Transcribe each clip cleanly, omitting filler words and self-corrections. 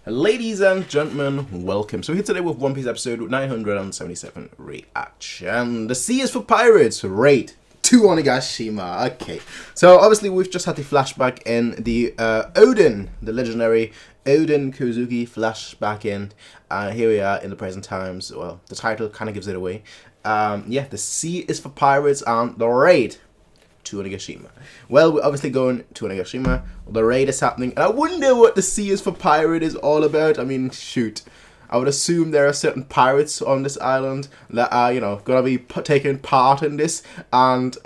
Ladies and gentlemen, welcome. So we're here today with One Piece episode 977 reaction. The C is for Pirates, raid to Onigashima. Okay, so obviously we've just had the flashback in the Odin, the legendary Odin Kozuki flashback in. Here we are in the present times. Well, the title kind of gives it away. Yeah, the C is for Pirates and the raid to Onigashima. Well, we're obviously going to Onigashima. The raid is happening, and I wonder what the C is for pirate is all about. I mean, shoot. I would assume there are certain pirates on this island that are, gonna be taking part in this. And,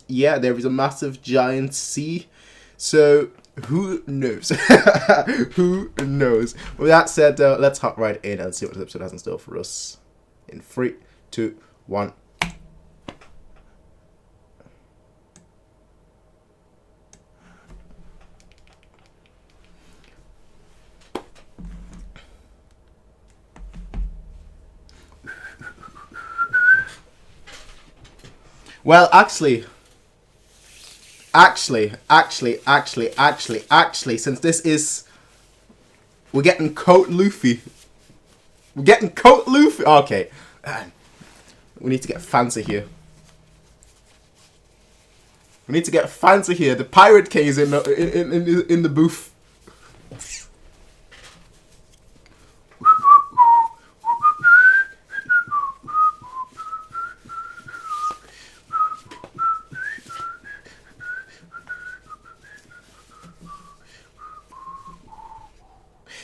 yeah, there is a massive giant sea. So, who knows? Who knows? With that said, let's hop right in and see what this episode has in store for us. In 3, 2, 1. Well, actually, since this is, we're getting Coat Luffy. We're getting Coat Luffy. Okay, we need to get fancy here. We need to get fancy here. The Pirate King is in the booth.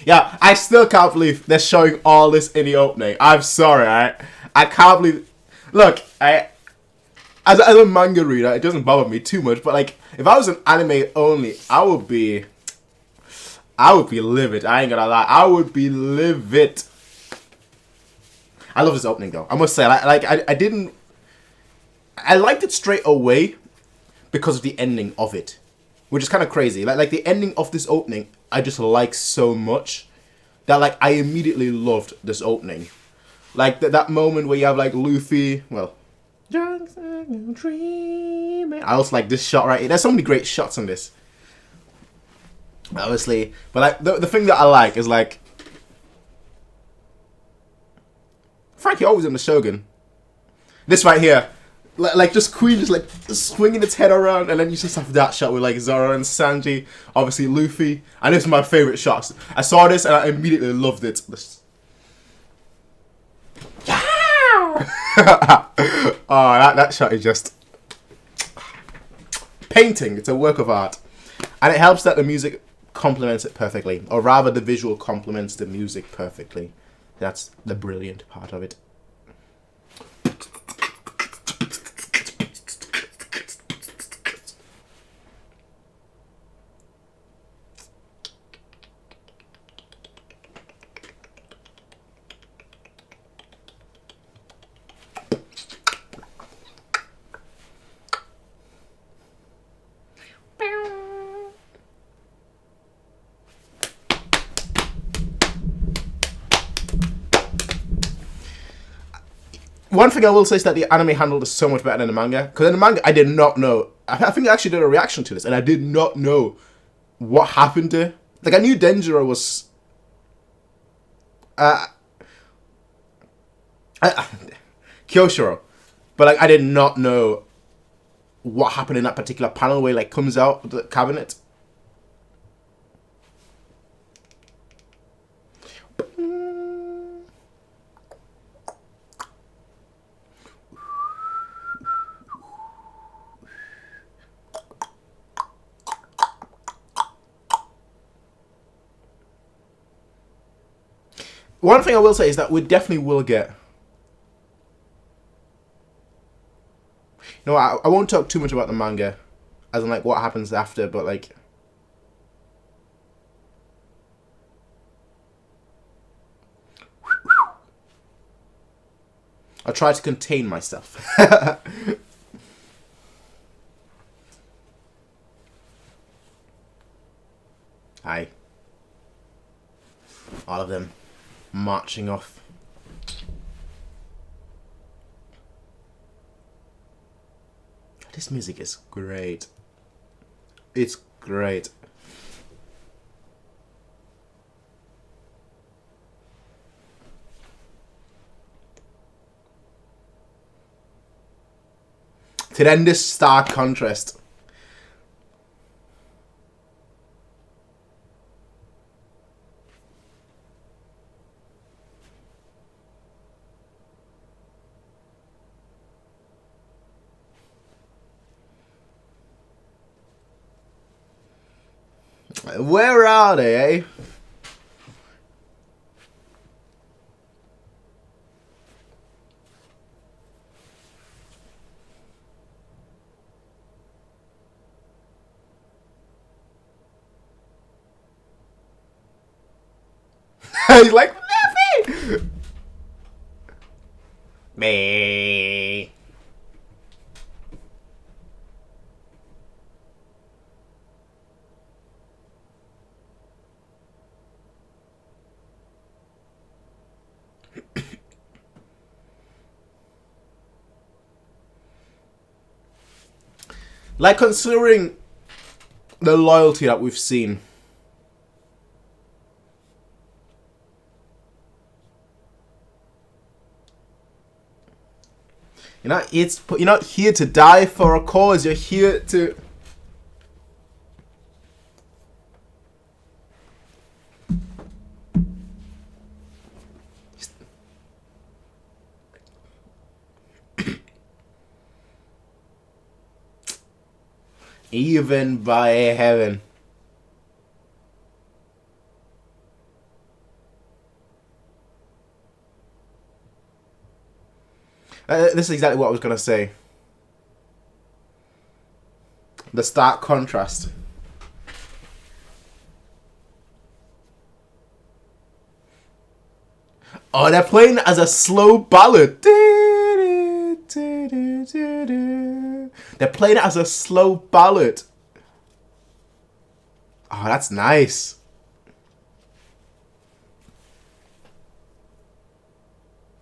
Yeah, I still can't believe they're showing all this in the opening. I'm sorry, I can't believe. Look, as a manga reader, it doesn't bother me too much. But like, if I was an anime only, I would be livid. I ain't gonna lie, I would be livid. I love this opening though. I must say, I liked it straight away because of the ending of it, which is kind of crazy. Like the ending of this opening, I just like so much that like I immediately loved this opening. Like that moment where you have like Luffy, well, just dreaming. I also like this shot right here. There's so many great shots on this, obviously. But like the thing that I like is like Frankie always in the Shogun. This right here. Like just Queen just like swinging its head around, and then you just have that shot with like Zoro and Sanji, obviously Luffy, and this is my favorite shots. I saw this and I immediately loved it. Yeah! Oh, that shot is just painting. It's a work of art, and it helps that the music complements it perfectly, or rather, the visual complements the music perfectly. That's the brilliant part of it. One thing I will say is that the anime handled this so much better than the manga. Because in the manga, I did not know. I think I actually did a reaction to this, and I did not know what happened to. Like, I knew Denjiro was. Kyoshiro. But, like, I did not know what happened in that particular panel where he, like, comes out of the cabinet. One thing I will say is that we definitely will get. I won't talk too much about the manga, as in like what happens after, but like. I'll try to contain myself. Hi. All of them marching off. This music is great. It's great. Tremendous stark contrast. Where are they, eh? He's like, Fluffy! Me. Like, considering the loyalty that we've seen. You're not here to die for a cause. You're here to. Even by heaven. This is exactly what I was going to say. The stark contrast. Oh, they're playing as a slow ballad. They're playing it as a slow ballad. Oh, that's nice.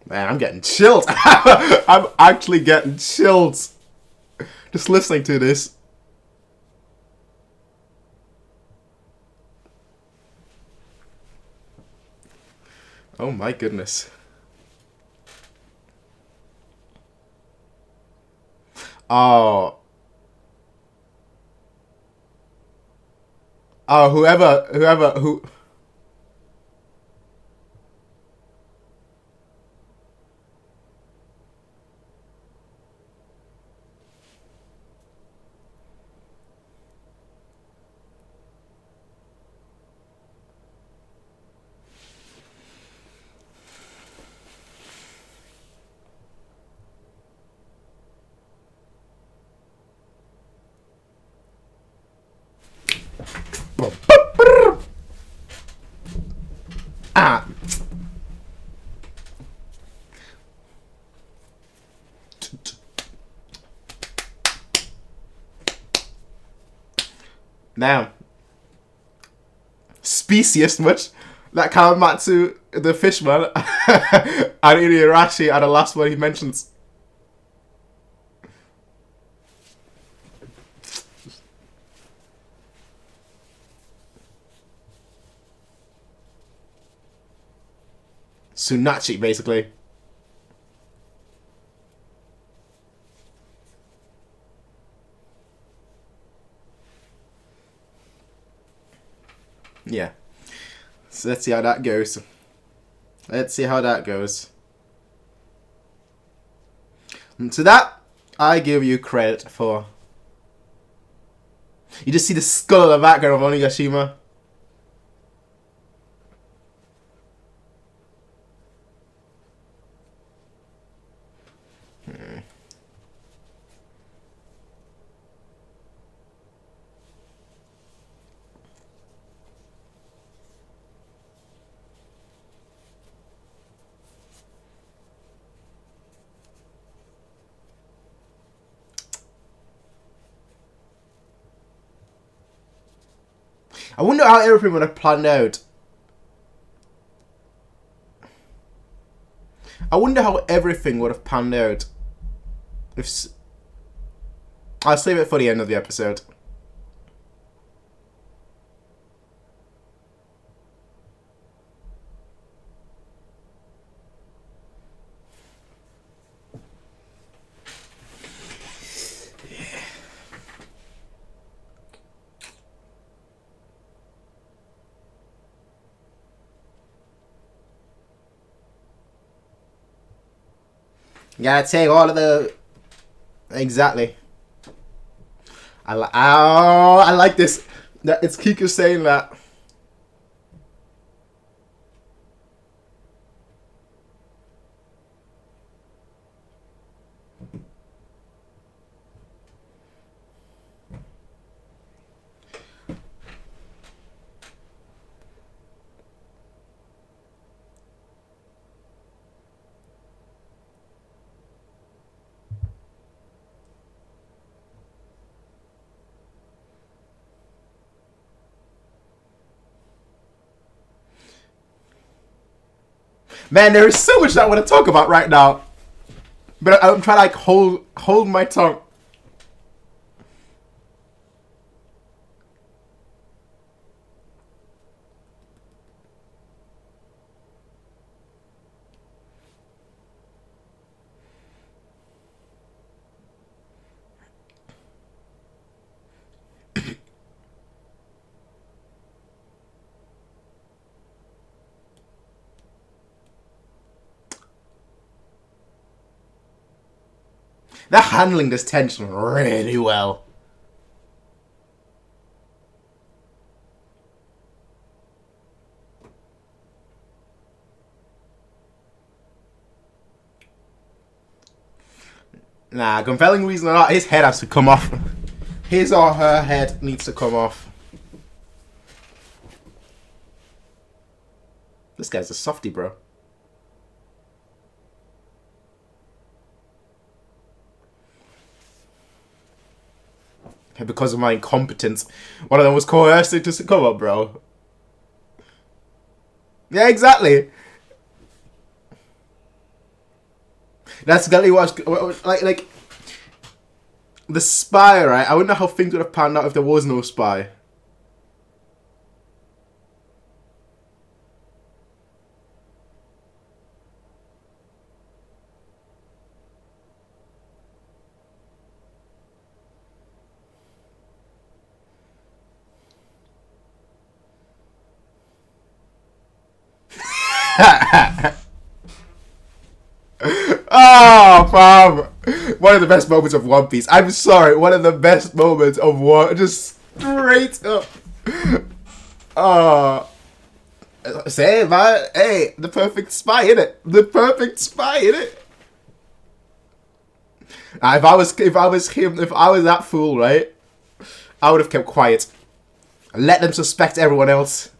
Man, I'm getting chilled. I'm actually getting chilled. Just listening to this. Oh my goodness. Oh. Oh, who... Ah. Now, speciest much that Kawamatsu, the fishman, and Inuyarashi are the last one he mentions. Tsunachi, basically. Yeah. So let's see how that goes. Let's see how that goes. And to that, I give you credit for. You just see the skull in the background of Onigashima. I wonder how everything would have planned out. I wonder how everything would have panned out. I'll save it for the end of the episode. You gotta take all of the... Exactly. I like this. It's Kiko saying that. Man, there is so much that I want to talk about right now. But I'm trying to like hold my tongue. They're handling this tension really well. Nah, compelling reason or not, his head has to come off. His or her head needs to come off. This guy's a softie, bro. Because of my incompetence, one of them was coerced to come up, bro. Yeah, exactly. That's exactly what I was, like the spy, right? I wonder how things would have panned out if there was no spy. Oh, fam. One of the best moments of One Piece. I'm sorry, one of the best moments of One. Just straight up. Oh. Say, man. Hey, the perfect spy, innit? The perfect spy, innit? If I was him, if I was that fool, right? I would have kept quiet. Let them suspect everyone else.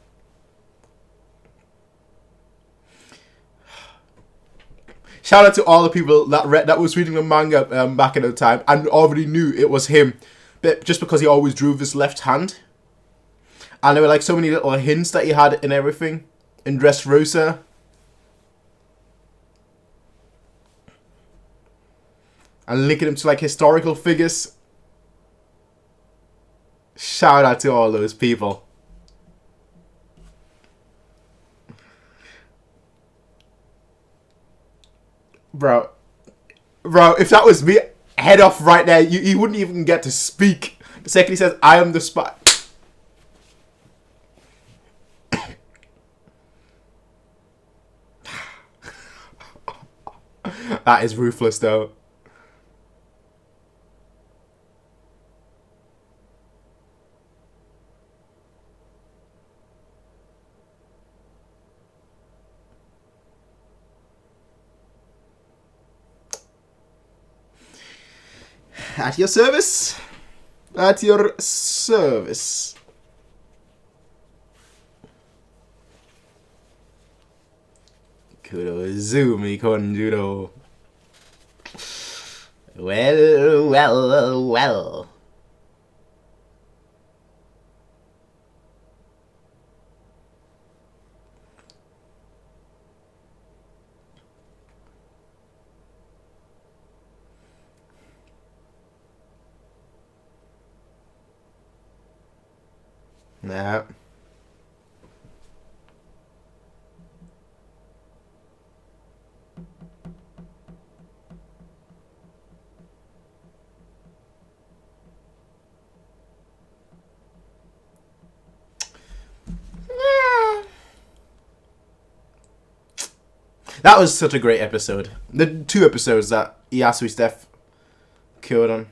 Shout out to all the people that was reading the manga back in the time and already knew it was him, but just because he always drew with his left hand, and there were like so many little hints that he had in everything in Dressrosa. And linking him to like historical figures. Shout out to all those people. Bro, if that was me, head off right there. You wouldn't even get to speak. The second he says, I am the spy. That is ruthless, though. At your service. At your service. Kurozumi Konjuro. Well. Nah. That was such a great episode. The 2 episodes that Yasui Steph killed on.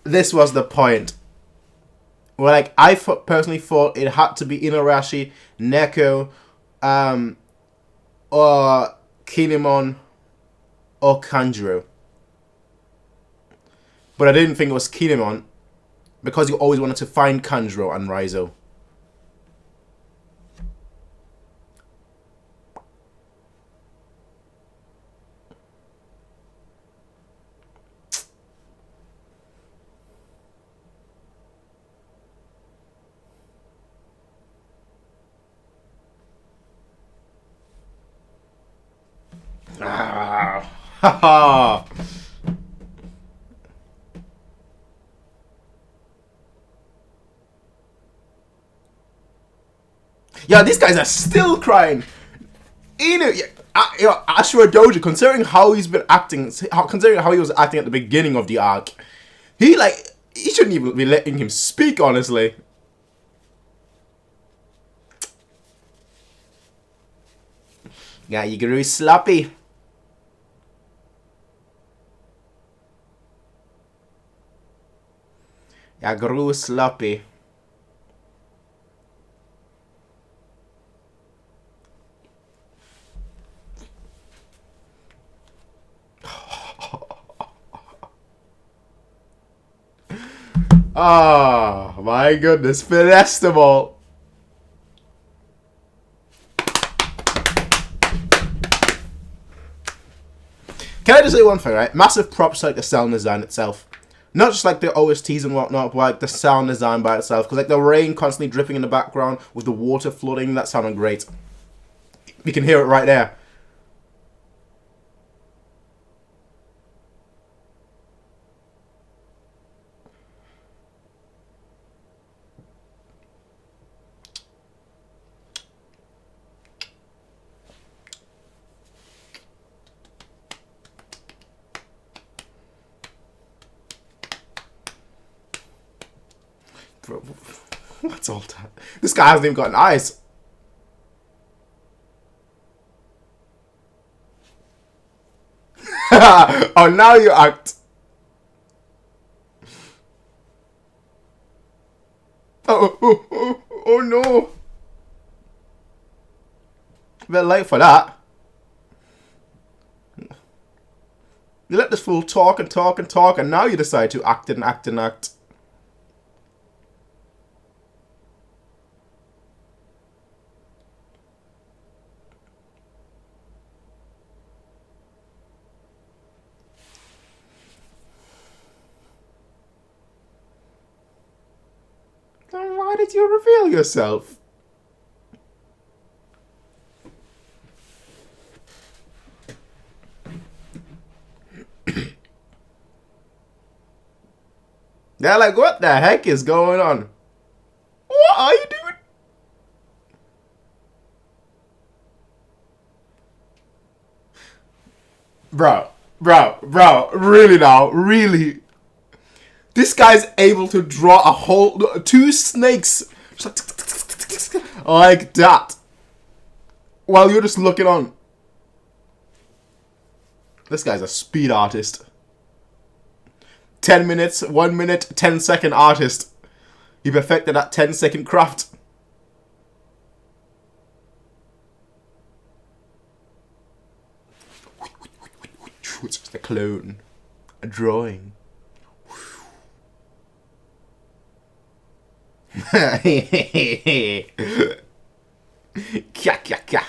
This was the point. Where, like, I personally thought it had to be Inuarashi, Neko, or Kinemon, or Kanjuro. But I didn't think it was Kinemon, because you always wanted to find Kanjuro and Raizo. Ah, haha. Yeah, these guys are still crying. Ashura Doji, considering how he's been acting, considering how he was acting at the beginning of the arc, he shouldn't even be letting him speak, honestly. Yeah, you grew sloppy. Yeah, grew sloppy. Oh my goodness, finessed them all. Can I just say one thing, right? Massive props to, like, the sound design itself. Not just like the OSTs and whatnot, but like the sound design by itself. Because like the rain constantly dripping in the background with the water flooding, that sounded great. You can hear it right there. Bro, what's all that? This guy hasn't even got an eyes. Oh, now you act. Oh no. A bit late for that. You let this fool talk and talk and talk, and now you decide to act and act and act. Then why did you reveal yourself? They're like, what the heck is going on? What are you doing? Bro, really now, really? This guy's able to draw a whole 2 snakes like that while you're just looking on. This guy's a speed artist. 10 minutes, 1 minute, 10-second artist. He perfected that 10-second craft. It's just a clone. A drawing. Kya kya kya.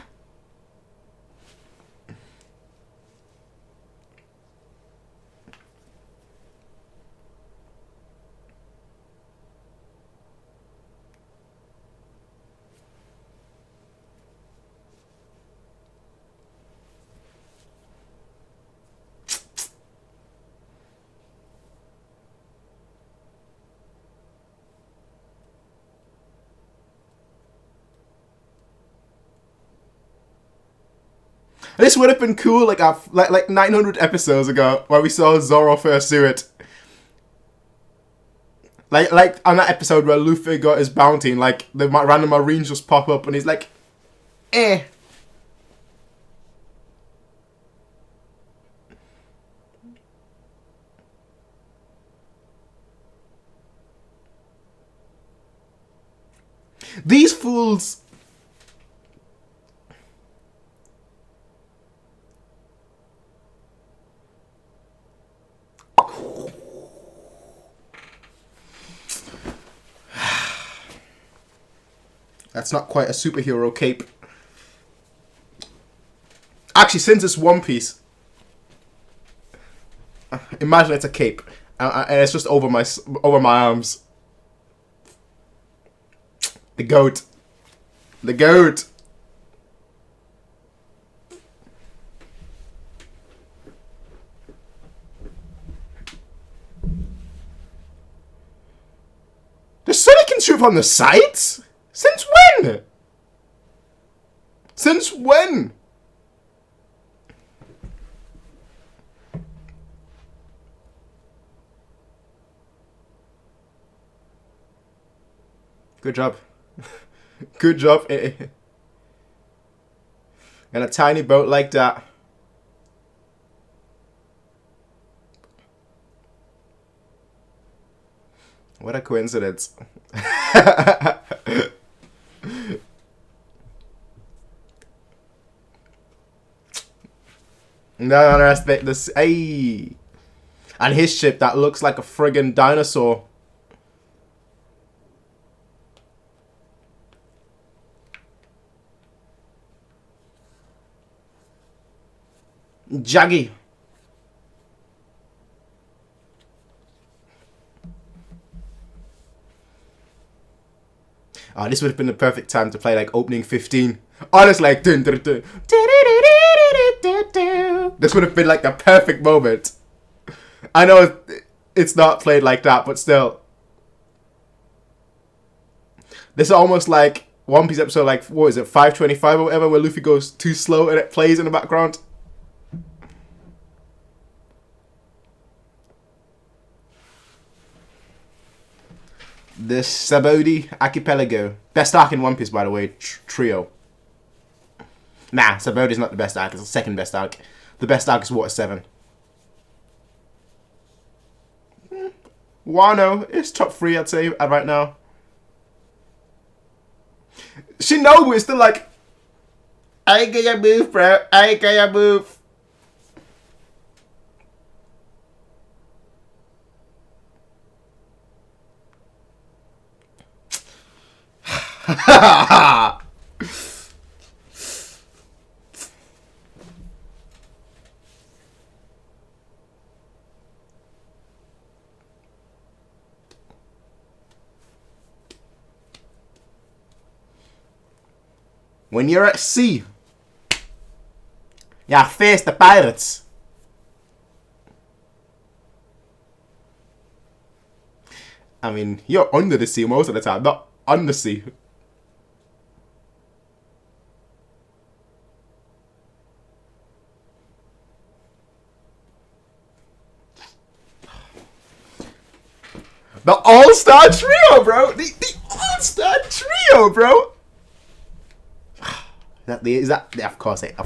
This would have been cool, like 900 episodes ago, where we saw Zoro first do it. Like on that episode where Luffy got his bounty, and like the random marines just pop up, and he's like, Eh. These fools. That's not quite a superhero cape. Actually, since it's One Piece, imagine it's a cape, and it's just over my arms. The goat. The goat. The Sonic shoot on the sides? Since when? Since when? Good job. Good job. And a tiny boat like that. What a coincidence. No underestimate this. Hey. And his ship that looks like a friggin' dinosaur. Jaggy. Oh, this would have been the perfect time to play like opening 15. Honestly, like dun, dun, dun. This would have been like the perfect moment. I know it's not played like that, but still. This is almost like One Piece episode, like, what is it, 525 or whatever, where Luffy goes too slow and it plays in the background. The Sabaody Archipelago. Best arc in One Piece, by the way. Trio. Nah, Sabaody's not the best arc. It's the second best arc. The best arc is Water 7. Wano is top 3, I'd say, right now. Shinobu is still like, I ain't gonna move, bro. I ain't gonna move. When you're at sea, you face the pirates. I mean, you're under the sea most of the time, not on the sea. The All-Star Trio, bro! The All-Star Trio, bro! Of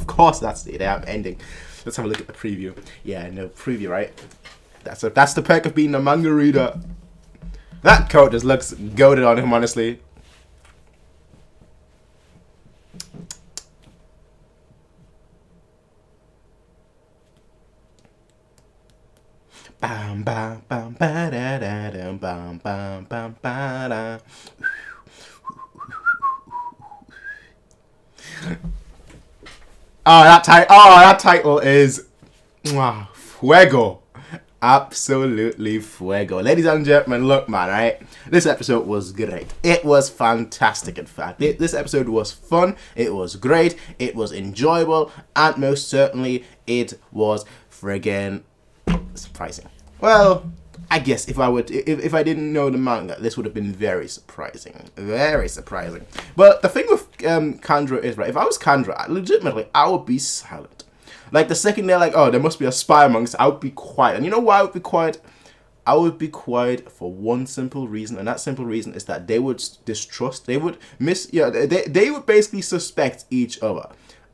course that's the ending. Let's have a look at the preview. Yeah, no, preview, right? That's the perk of being a manga reader. That coat just looks goated on him, honestly. Bam bam bam ba da da da bam bam bam ba da. That title is Fuego. Absolutely Fuego. Ladies and gentlemen, look, man, right? This episode was great. It was fantastic, in fact. This episode was fun. It was great. It was enjoyable. And most certainly, it was friggin' surprising. Well, I guess if I didn't know the manga, this would have been very surprising. Very surprising. But the thing with Kandra is, right, if I was Kandra, legitimately, I would be silent. Like, the second they're like, oh, there must be a spy amongst us, I would be quiet. And you know why I would be quiet? I would be quiet for one simple reason, and that simple reason is that they would distrust, they would they would basically suspect each other.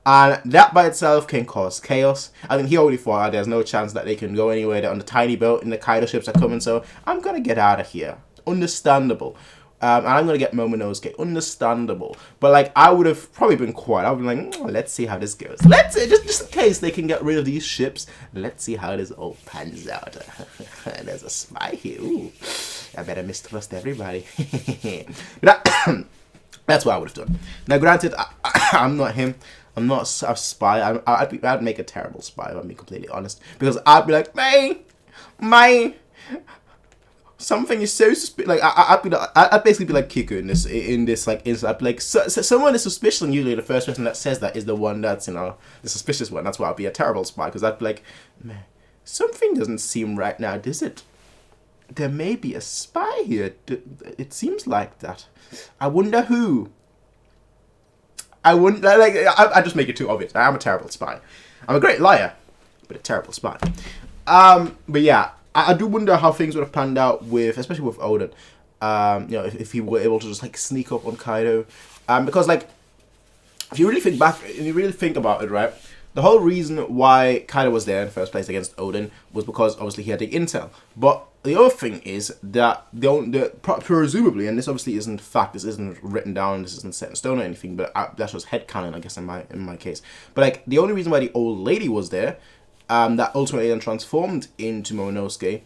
And that by itself can cause chaos. I mean, he already thought out there's no chance that they can go anywhere. They're on the tiny boat and the Kaido ships are coming, so I'm going to get out of here. Understandable. And I'm going to get Momonosuke. Understandable. But, like, I would have probably been quiet. I would have been like, let's see how this goes. Let's see, just in case they can get rid of these ships, let's see how this all pans out. There's a spy here. Ooh, I better mistrust everybody. That's what I would have done. Now, granted, I'm not him. I'm not a spy. I'd make a terrible spy, if I'm being completely honest. Because I'd be like, man, something is so suspicious. Like, I'd basically be like Kiku in this like instance. I'd be like, someone is suspicious, and usually the first person that says that is the one that's, the suspicious one. That's why I'd be a terrible spy. Because I'd be like, man, something doesn't seem right now, does it? There may be a spy here. It seems like that. I wonder who. I just make it too obvious. I am a terrible spy. I'm a great liar, but a terrible spy. But yeah, I do wonder how things would have panned out especially with Oden. If he were able to just like sneak up on Kaido, because like, if you really think back and you really think about it, right? The whole reason why Kaido was there in the first place against Oden was because obviously he had the intel. But the other thing is that presumably, and this obviously isn't fact, this isn't written down, this isn't set in stone or anything, but that's just headcanon, I guess, in my case. But like, the only reason why the old lady was there, that ultimately then transformed into Momonosuke,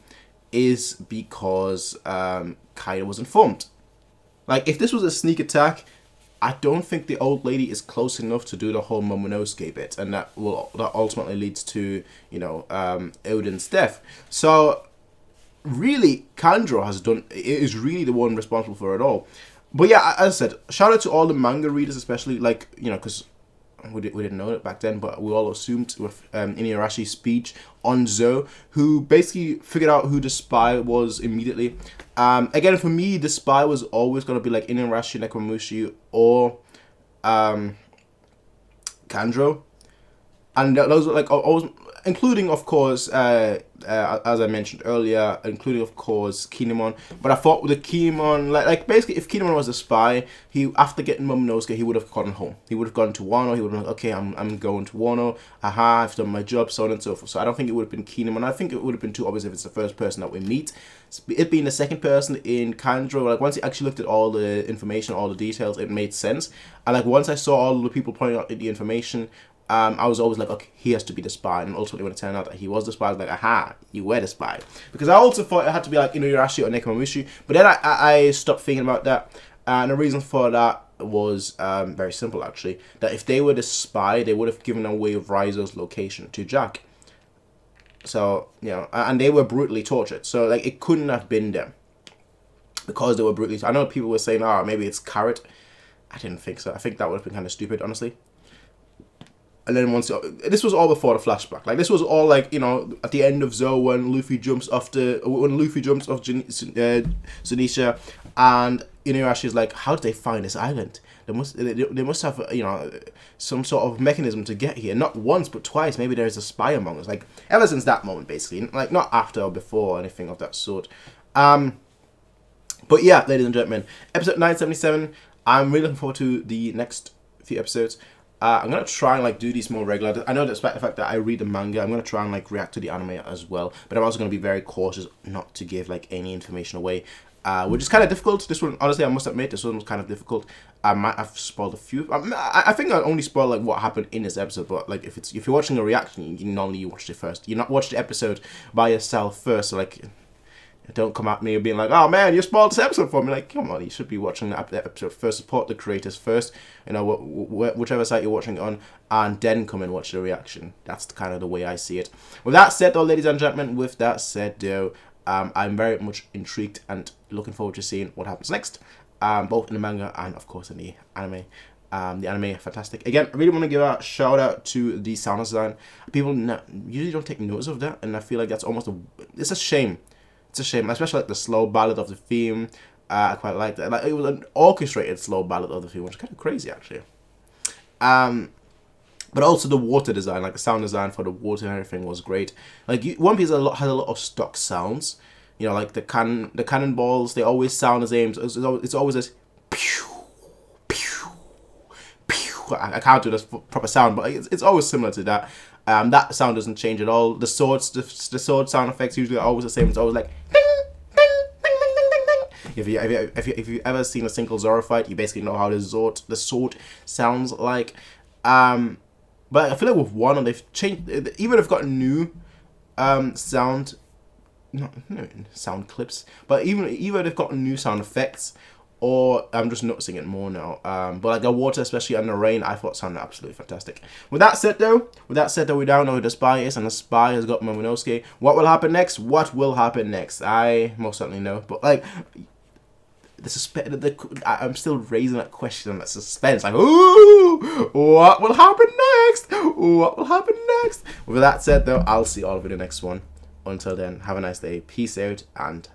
is because Kaido was informed. Like, if this was a sneak attack, I don't think the old lady is close enough to do the whole Momonosuke bit, and that ultimately leads to, Oden's death. So really, Kanjuro is really the one responsible for it all. But yeah, as I said, shout out to all the manga readers, especially, like, because we didn't know it back then, but we all assumed with Inuyashi's speech on Zou, who basically figured out who the spy was immediately. Again, for me, the spy was always going to be like Inuyasha, Nekomamushi, or Kanjuro. And those were like always, including, of course, as I mentioned earlier, including, of course, Kinemon. But I thought with the Kinemon, like basically, if Kinemon was a spy, after getting Momonosuke, he would have gone home. He would have gone to Wano. He would have been like, okay, I'm going to Wano. Aha, I've done my job, so on and so forth. So I don't think it would have been Kinemon. I think it would have been too obvious if it's the first person that we meet. It being the second person in Kanjuro, like once he actually looked at all the information, all the details, it made sense. And like once I saw all the people pointing out the information, I was always like, okay, he has to be the spy. And ultimately, when it turned out that he was the spy, I was like, aha, you were the spy. Because I also thought it had to be like Inuyasha or Nekomamushi. But then I stopped thinking about that. And the reason for that was very simple, actually. That if they were the spy, they would have given away Raizo's location to Jack. So, and they were brutally tortured. So, like, it couldn't have been them. Because they were brutally... I know people were saying, maybe it's Carrot. I didn't think so. I think that would have been kind of stupid, honestly. And then this was all before the flashback. Like, this was all like, at the end of Zou when Luffy jumps off Zunisha, and Inuyasha is like, how did they find this island? They must have, some sort of mechanism to get here. Not once, but twice. Maybe there is a spy among us. Like, ever since that moment, basically. Like, not after or before or anything of that sort. But yeah, ladies and gentlemen, episode 977. I'm really looking forward to the next few episodes. I'm going to try and, like, do these more regular. I know despite the fact that I read the manga, I'm going to try and, like, react to the anime as well. But I'm also going to be very cautious not to give, like, any information away. Which is kind of difficult. This one, honestly, I must admit, this one was kind of difficult. I might have spoiled a few. I think I only spoiled, like, what happened in this episode. But, like, if you're watching a reaction, you normally watch it first. You not watch the episode by yourself first. So, like... Don't come at me being like, oh man, you spoiled this episode for me. Like, come on, you should be watching that episode first. Support the creators first, whichever site you're watching it on, and then come and watch the reaction. That's kind of the way I see it. With that said, though, ladies and gentlemen, I'm very much intrigued and looking forward to seeing what happens next, both in the manga and, of course, in the anime. The anime, fantastic. Again, I really want to give a shout out to the sound design. People usually don't take notice of that, and I feel like that's it's a shame. It's a shame, especially like the slow ballad of the theme. I quite like that. Like, it was an orchestrated slow ballad of the theme, which is kind of crazy, actually. But also the water design, like the sound design for the water and everything was great. Like, One Piece has a lot of stock sounds, You know, like the cannonballs, they always sound the same. It's always this pew, pew, pew. I can't do this proper sound, but it's always similar to that. That sound doesn't change at all. The sword sound effects usually are always the same. It's always like ding, ding, ding, ding, ding, ding, ding. If you've ever seen a single Zoro fight, you basically know how the sword sounds like. But I feel like with one, they've changed. Even they've got new sound. Not sound clips, but even they've got new sound effects, or I'm just noticing it more now. But like the water, especially and the rain, I thought sounded absolutely fantastic. With that said, though, we now know who the spy is, and the spy has got Momonosuke. What will happen next? What will happen next? I most certainly know, but like I'm still raising that question and that suspense. Like, ooh, what will happen next? What will happen next? With that said, though, I'll see all of you in the next one. Until then, have a nice day. Peace out and